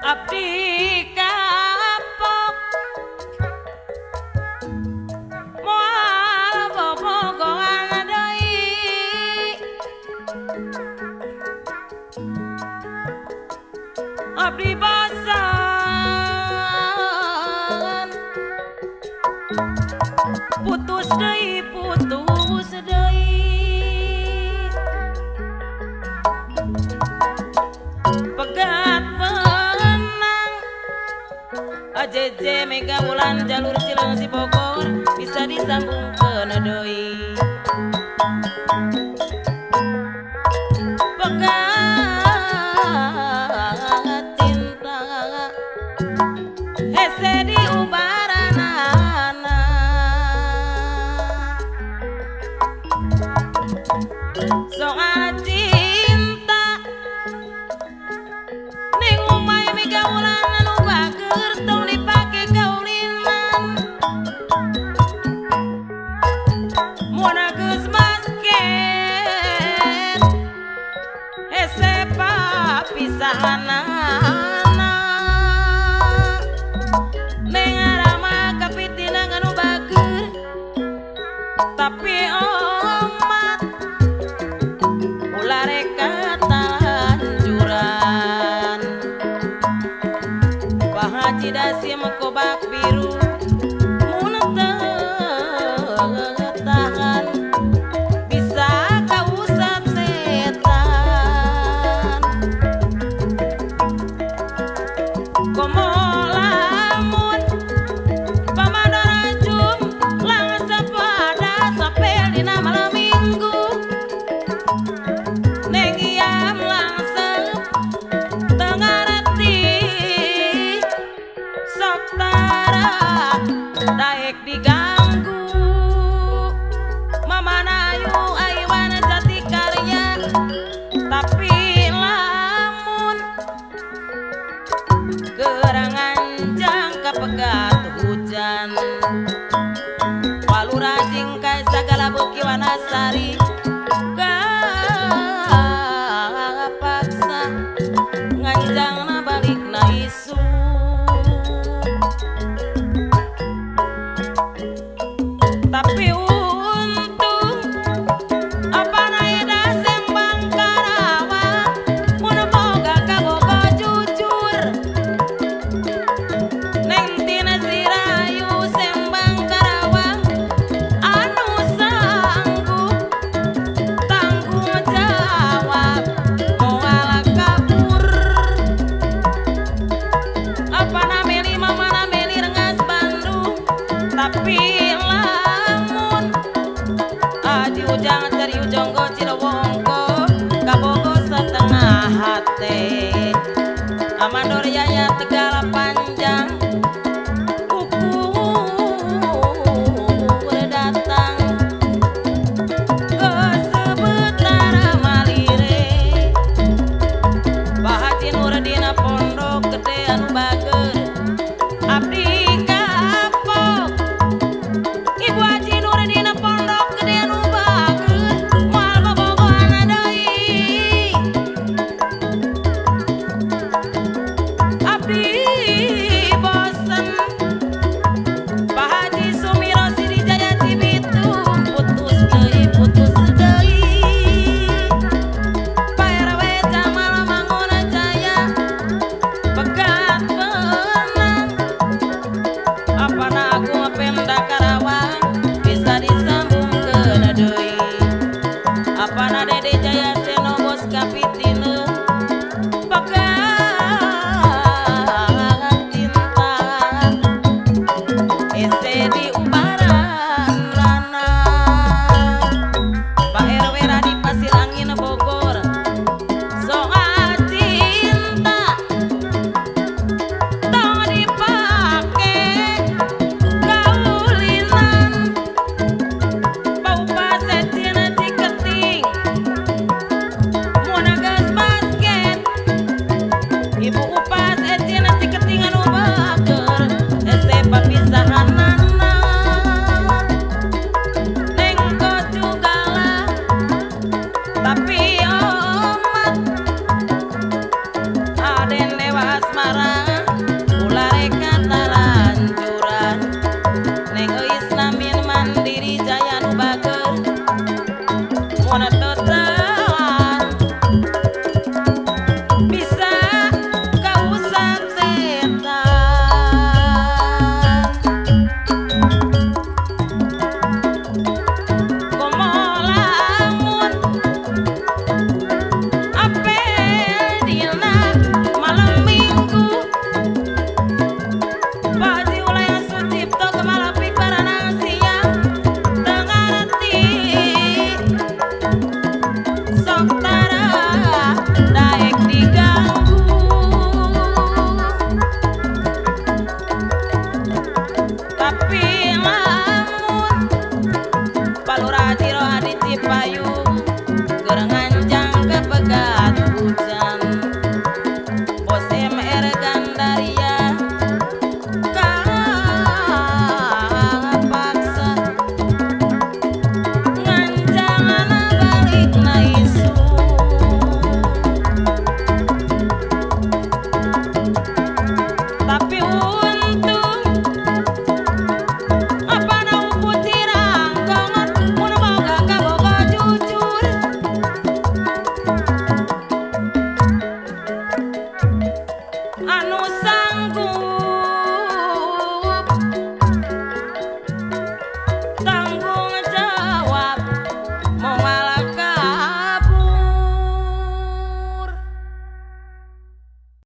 abdi kapok moal bobogohan deui abdi bosan putus deui pegat benang AJJ Mega Wulan jalur Cilengsi Bogor bisa disambung ke deui pegat cinta hese diubaranana soal cinta ning umay Mega Wulan anu bager tong dipake kaulinan mun geus basket hese papisahanana ning arama kapitina anu bager tapi omat ulah reka tanjuran Haji Dasim kobak biru mun tahan bisa kausap setan komo lamun pamadora jum langsung pada sapel dina malam minggu neng iam langsung tengah daek diganggu mamanayu aywan jati karya tapi lamun gerangan jangka pegat hujan walu rajing kai sagala beuki wanasari kapaksa nganjangna balikna isu tapi untung apa naida sembang Karawang mun boga kaboga jujur neng tina sirayu sembang Karawang anu sanggup tanggung jawab moal kabur apa nameli mama nameli rengas Bandung tapi ujang cari ujonggo Cilowongko kabogo setengah hati Amandor Yaya Tegala panjang kuku datang ke sebetar malire Pak Haji Nurdina Pondok Gede anu bager abdi kapok Ibu Haji Nurdina Pondok Gede anu abdi sanggup